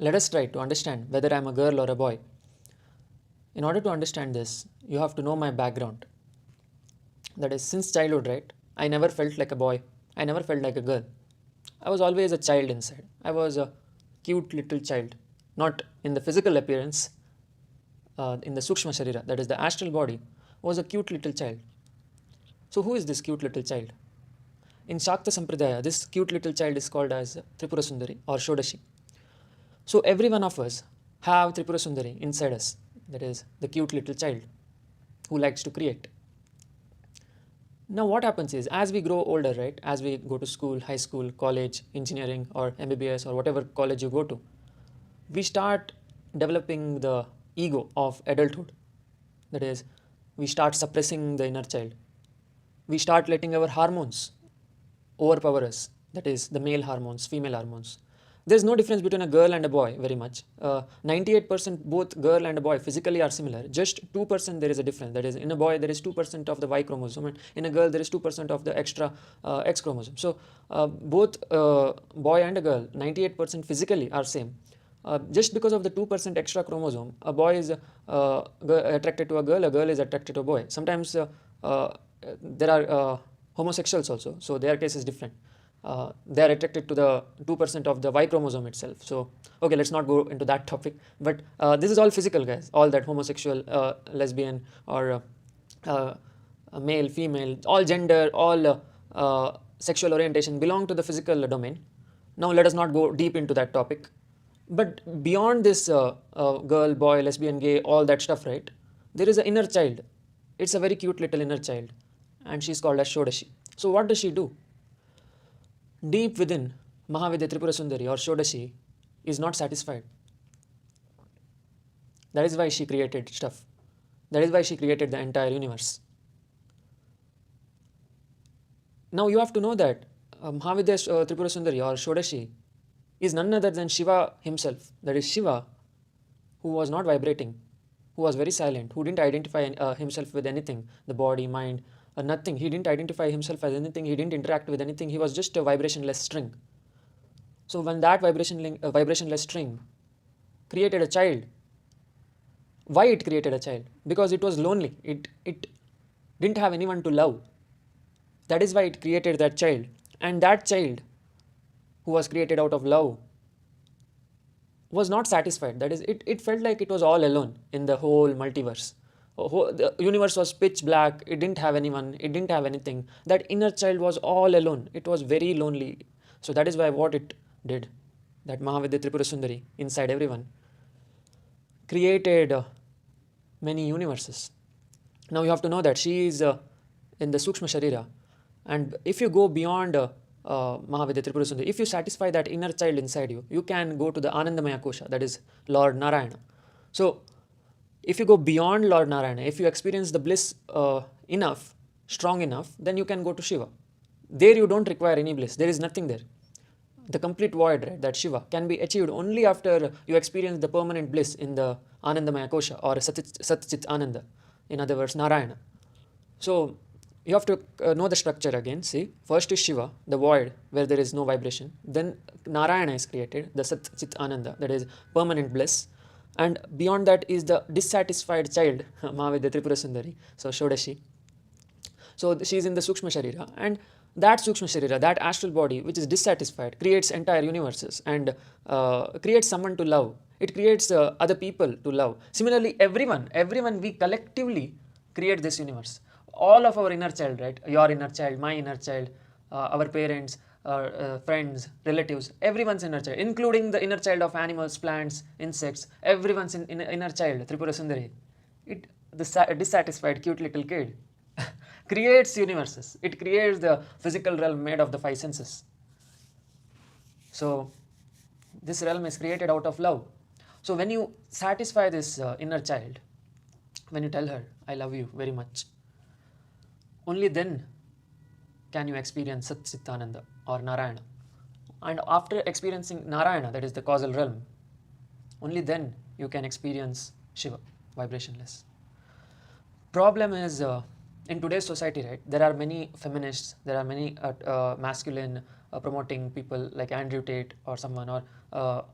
let us try to understand whether I'm a girl or a boy. In order to understand this, you have to know my background. That is, since childhood, right? I never felt like a boy. I never felt like a girl. I was always a child inside. I was a cute little child. Not in the physical appearance, in the Sukshma Sharira, that is the astral body, was a cute little child. So, who is this cute little child? In Shakta Sampradaya, this cute little child is called as Tripura Sundari or Shodashi. So, every one of us have Tripura Sundari inside us, that is the cute little child who likes to create. Now, what happens is, as we grow older, right, as we go to school, high school, college, engineering, or MBBS, or whatever college you go to, we start developing the ego of adulthood. That is, we start suppressing the inner child. We start letting our hormones overpower us. That is, the male hormones, female hormones. There's no difference between a girl and a boy very much. 98% both girl and a boy physically are similar. Just 2% there is a difference. That is, in a boy there is 2% of the Y chromosome, and in a girl there is 2% of the extra X chromosome. So both boy and a girl, 98% physically are same. Just because of the 2% extra chromosome, a boy is attracted to a girl is attracted to a boy. Sometimes there are homosexuals also, so their case is different. They are attracted to the 2% of the Y chromosome itself. So, okay, let's not go into that topic. But this is all physical, guys. All that homosexual, lesbian, or male, female, all gender, all sexual orientation belong to the physical domain. Now, let us not go deep into that topic. But beyond this girl, boy, lesbian, gay, all that stuff, right? There is an inner child. It's a very cute little inner child, and she's called as Shodashi. So, what does she do? Deep within, Mahavidya Tripura Sundari or Shodashi is not satisfied. That is why she created stuff. That is why she created the entire universe. Now you have to know that Mahavidya Tripura Sundari or Shodashi is none other than Shiva himself. That is Shiva, who was not vibrating, who was very silent, who didn't identify himself with anything, the body, mind, nothing. He didn't identify himself as anything. He didn't interact with anything. He was just a vibrationless string. So when that vibrationless string created a child, why it created a child? Because it was lonely. It didn't have anyone to love. That is why it created that child. And that child, who was created out of love, was not satisfied. That is, it felt like it was all alone in the whole multiverse. The universe was pitch black. It didn't have anyone. It didn't have anything. That inner child was all alone. It was very lonely. So that is why what it did, that Mahavidya Tripura Sundari inside everyone created many universes. Now you have to know that she is in the Sukshma Sharira, and if you go beyond Mahavidya Tripura Sundari, if you satisfy that inner child inside you, you can go to the Anandamaya Kosha, that is Lord Narayana. So if you go beyond Lord Narayana, if you experience the bliss enough, strong enough, then you can go to Shiva. There you don't require any bliss. There is nothing there. The complete void, right, that Shiva, can be achieved only after you experience the permanent bliss in the Anandamaya Kosha or Satchit Ananda. In other words, Narayana. So you have to know the structure again. See, first is Shiva, the void where there is no vibration. Then Narayana is created, the Satchit Ananda, that is permanent bliss. And beyond that is the dissatisfied child, Mahavidya Tripura Sundari, so Shodashi. So she is in the Sukshma Sharira, and that Sukshma Sharira, that astral body which is dissatisfied, creates entire universes and creates someone to love. It creates other people to love. Similarly, everyone, we collectively create this universe. All of our inner child, right? Your inner child, my inner child, our parents, friends, relatives, everyone's inner child, including the inner child of animals, plants, insects, everyone's inner child, Tripura Sundari. The dissatisfied cute little kid creates universes. It creates the physical realm made of the five senses. So this realm is created out of love. So when you satisfy this inner child, when you tell her, I love you very much, only then can you experience Sat Chitananda or Narayana. And after experiencing Narayana, that is the causal realm, only then you can experience Shiva, vibrationless. Problem is, in today's society, right, there are many feminists, there are many masculine promoting people like Andrew Tate or someone, or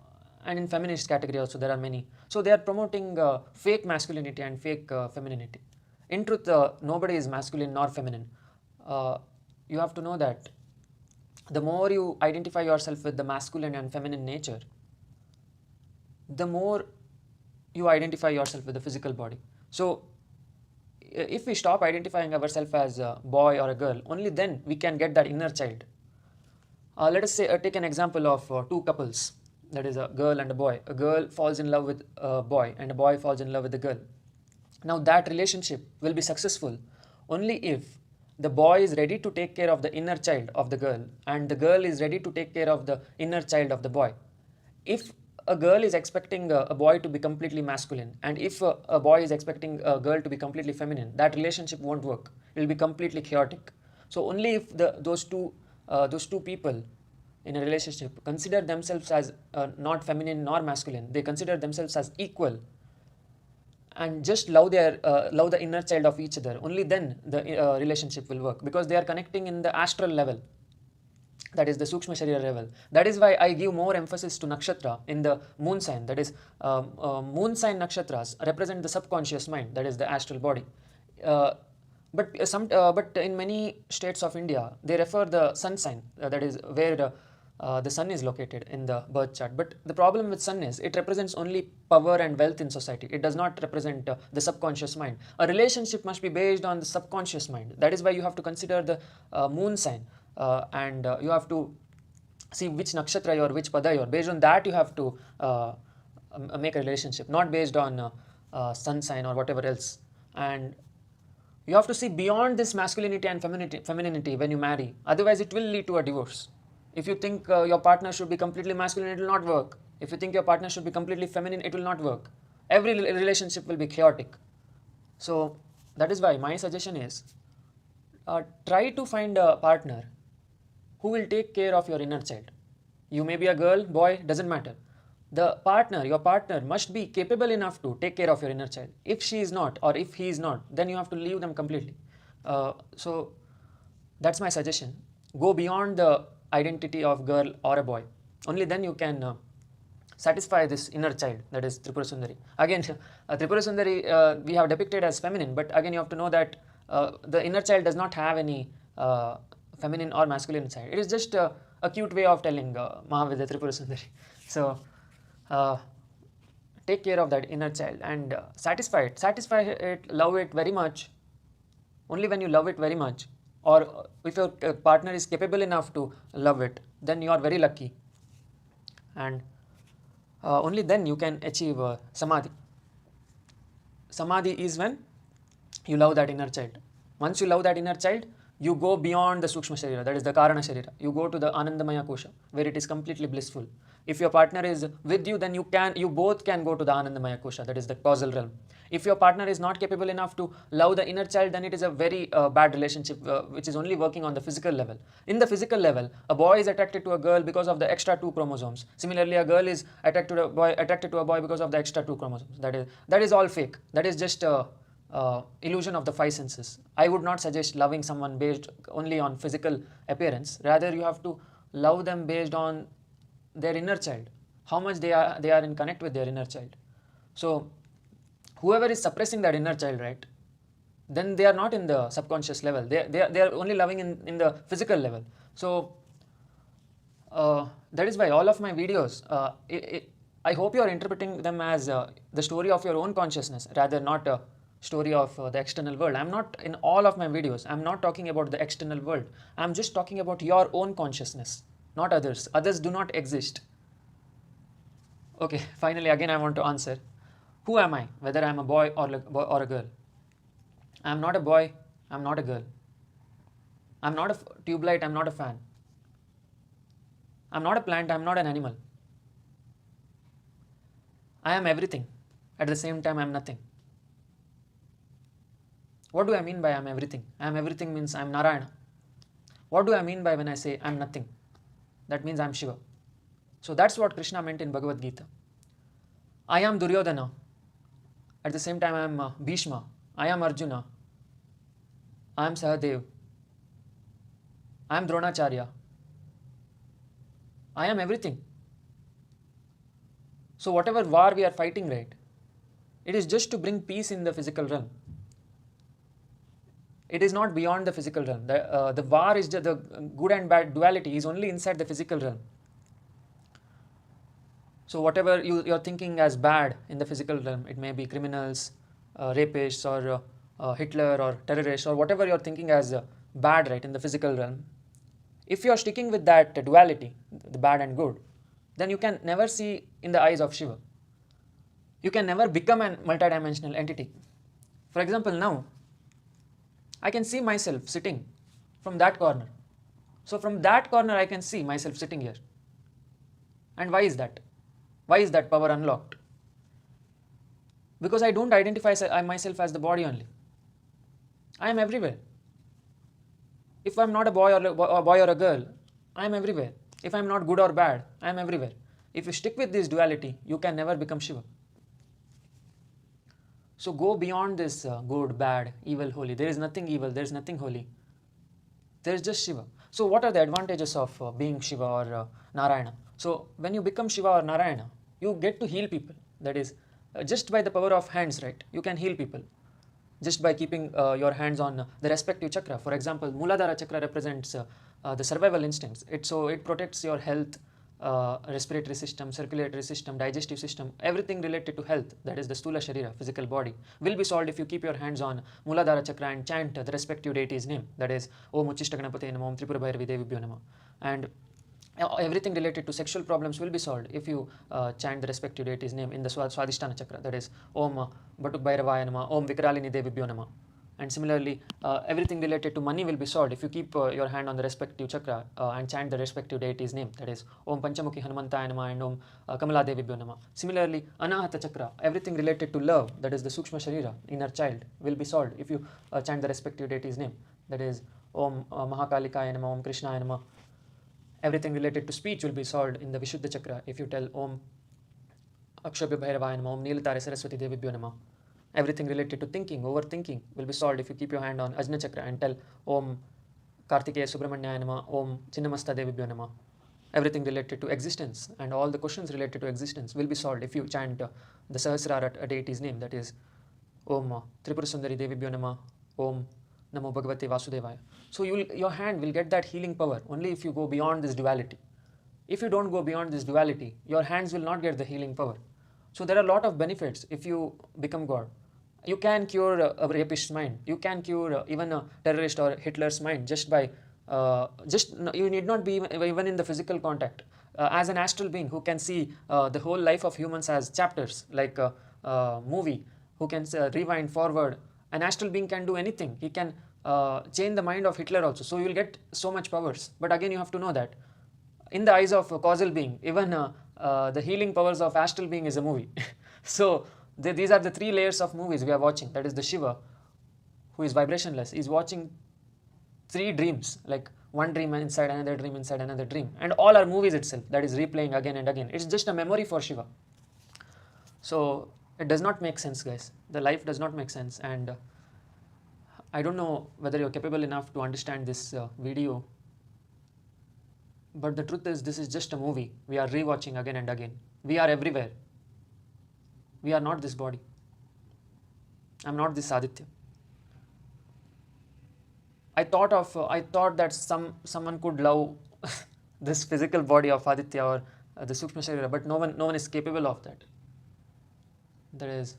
and in feminist category also there are many. So they are promoting fake masculinity and fake femininity. In truth, nobody is masculine nor feminine. Uh, you have to know that the more you identify yourself with the masculine and feminine nature, the more you identify yourself with the physical body. So if we stop identifying ourselves as a boy or a girl, only then we can get that inner child. Let us say, take an example of two couples, that is a girl and a boy. A girl falls in love with a boy and a boy falls in love with a girl. Now that relationship will be successful only if the boy is ready to take care of the inner child of the girl and the girl is ready to take care of the inner child of the boy. If a girl is expecting a boy to be completely masculine and if a boy is expecting a girl to be completely feminine, that relationship won't work. It will be completely chaotic. So only if those two people in a relationship consider themselves as not feminine nor masculine, they consider themselves as equal and just love the inner child of each other, only then the relationship will work, because they are connecting in the astral level, that is the Sukshma Sharira level. That is why I give more emphasis to nakshatra in the moon sign. That is, moon sign nakshatras represent the subconscious mind, that is the astral body. Uh, but in many states of India, they refer the sun sign, that is where the sun is located in the birth chart. But the problem with sun is it represents only power and wealth in society. It does not represent the subconscious mind. A relationship must be based on the subconscious mind. That is why you have to consider the moon sign and you have to see which nakshatra you are, which pada you are. Based on that, you have to make a relationship, not based on sun sign or whatever else. And you have to see beyond this masculinity and femininity when you marry. Otherwise, it will lead to a divorce. If you think your partner should be completely masculine, it will not work. If you think your partner should be completely feminine, it will not work. Every relationship will be chaotic. So that is why my suggestion is try to find a partner who will take care of your inner child. You may be a girl, boy, doesn't matter. Your partner must be capable enough to take care of your inner child. If she is not, or if he is not, then you have to leave them completely. So that's my suggestion. Go beyond the identity of girl or a boy. Only then you can satisfy this inner child, that is Tripura Sundari. Again, Tripura Sundari we have depicted as feminine, but again you have to know that the inner child does not have any feminine or masculine side. It is just a cute way of telling Mahavidya Tripura Sundari. So take care of that inner child and satisfy it, love it very much. Only when you love it very much, or if your partner is capable enough to love it, then you are very lucky, and only then you can achieve samadhi. Samadhi is when you love that inner child. Once you love that inner child, you go beyond the Sukshma Sharira, that is the Karana Sharira. You go to the Anandamaya Kosha, where it is completely blissful. If your partner is with you, then you both can go to the Anandamaya Kosha, that is the causal realm. If your partner is not capable enough to love the inner child, then it is a very bad relationship which is only working on the physical level. In the physical level, a boy is attracted to a girl because of the extra 2 chromosomes. Similarly, a girl is attracted to a boy because of the extra 2 chromosomes. That is all fake. That is just illusion of the 5 senses. I would not suggest loving someone based only on physical appearance. Rather, you have to love them based on their inner child, how much they are in connect with their inner child. So whoever is suppressing that inner child, right, then they are not in the subconscious level. They are only loving in the physical level. So that is why all of my videos, I hope you are interpreting them as the story of your own consciousness, rather not a story of the external world. I'm not, in all of my videos, I'm not talking about the external world. I'm just talking about your own consciousness, not others. Others do not exist. Okay, finally, again, I want to answer. Who am I, whether I'm a boy or a girl? I'm not a boy, I'm not a girl. I'm not a tube light, I'm not a fan. I'm not a plant, I'm not an animal. I am everything. At the same time, I'm nothing. What do I mean by I'm everything? I'm everything means I'm Narayana. What do I mean by when I say I'm nothing? That means I'm Shiva. So that's what Krishna meant in Bhagavad Gita. I am Duryodhana. At the same time, I am Bhishma. I am Arjuna. I am Sahadev. I am Dronacharya. I am everything. So whatever war we are fighting, right, it is just to bring peace in the physical realm. It is not beyond the physical realm. The war is the good and bad duality is only inside the physical realm. So whatever you're thinking as bad in the physical realm, it may be criminals, rapists, or Hitler, or terrorists, or whatever you're thinking as bad, right, in the physical realm. If you're sticking with that duality, the bad and good, then you can never see in the eyes of Shiva. You can never become a multidimensional entity. For example, now, I can see myself sitting from that corner. So from that corner, I can see myself sitting here. And why is that? Why is that power unlocked? Because I don't identify myself as the body only. I am everywhere. If I'm not a boy or a girl, I am everywhere. If I'm not good or bad, I am everywhere. If you stick with this duality, you can never become Shiva. So go beyond this good, bad, evil, holy. There is nothing evil, there is nothing holy. There is just Shiva. So what are the advantages of being Shiva or Narayana? So when you become Shiva or Narayana, you get to heal people. That is, just by the power of hands, right? You can heal people. Just by keeping your hands on the respective chakra. For example, Muladhara chakra represents the survival instincts. It protects your health, respiratory system, circulatory system, digestive system, everything related to health, that is the Stula Sharira, physical body, will be solved if you keep your hands on Muladhara chakra and chant the respective deity's name, that is Om Uchishta Ganapati Nama, Om Tripura Bhairavi Devibhyo Nama. And everything related to sexual problems will be solved if you chant the respective deity's name in the Swadhisthana chakra, that is Om Batuk Bhairavaya Nama, Om Vikralini Devibhyo Nama. And similarly, everything related to money will be solved if you keep your hand on the respective chakra and chant the respective deity's name, that is Om Panchamukhi Hanumantaya Nama and Om Kamala Devibhyo Nama. Similarly, Anahata chakra, everything related to love, that is the Sukshma Sharira, inner child, will be solved if you chant the respective deity's name, that is Om Mahakalikaya Nama, Om Krishnaya Nama. Everything related to speech will be solved in the Vishuddha chakra if you tell Om Akshobhya Bhairavaya Nama, Om Nilatare Saraswati Devibhyo Nama. Everything related to thinking, overthinking will be solved if you keep your hand on Ajna chakra and tell Om Kartikeya Subramanyaya Nama, Om Chinnamasta Devibhyo Nama. Everything related to existence and all the questions related to existence will be solved if you chant the Sahasrara deity's name, that is Om Tripura Sundari Devibhyo Nama, Om Namo Bhagavate Vasudevaya. So your hand will get that healing power only if you go beyond this duality. If you don't go beyond this duality, your hands will not get the healing power. So there are a lot of benefits if you become God. You can cure a rapist's mind. You can cure even a terrorist or Hitler's mind just by, you need not be even in the physical contact. As an astral being who can see the whole life of humans as chapters, like a movie, who can rewind forward. An astral being can do anything. He can change the mind of Hitler also. So you will get so much powers. But again, you have to know that in the eyes of a causal being, even the healing powers of astral being is a movie. So these are the three layers of movies we are watching. That is the Shiva, who is vibrationless, is watching three dreams, like one dream inside another dream inside another dream. And all are movies itself, that is replaying again and again. It's just a memory for Shiva. So it does not make sense, guys. The life does not make sense. And I don't know whether you're capable enough to understand this video. But the truth is, this is just a movie we are rewatching again and again. We are everywhere. We are not this body. I'm not this Aditya. I thought that someone could love this physical body of Aditya or the Sukshma Sharira, but no one is capable of that. That is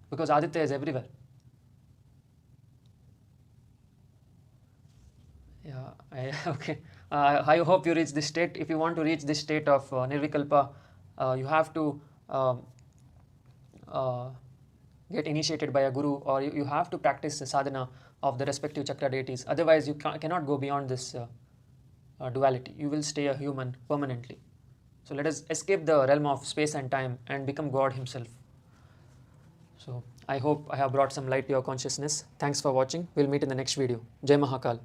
because Aditya is everywhere. Yeah, okay. I hope you reach this state. If you want to reach this state of Nirvikalpa, you have to get initiated by a guru, or you have to practice the sadhana of the respective chakra deities. Otherwise, you cannot go beyond this duality. You will stay a human permanently. So let us escape the realm of space and time and become God himself. So I hope I have brought some light to your consciousness. Thanks for watching. We'll meet in the next video. Jai Mahakal.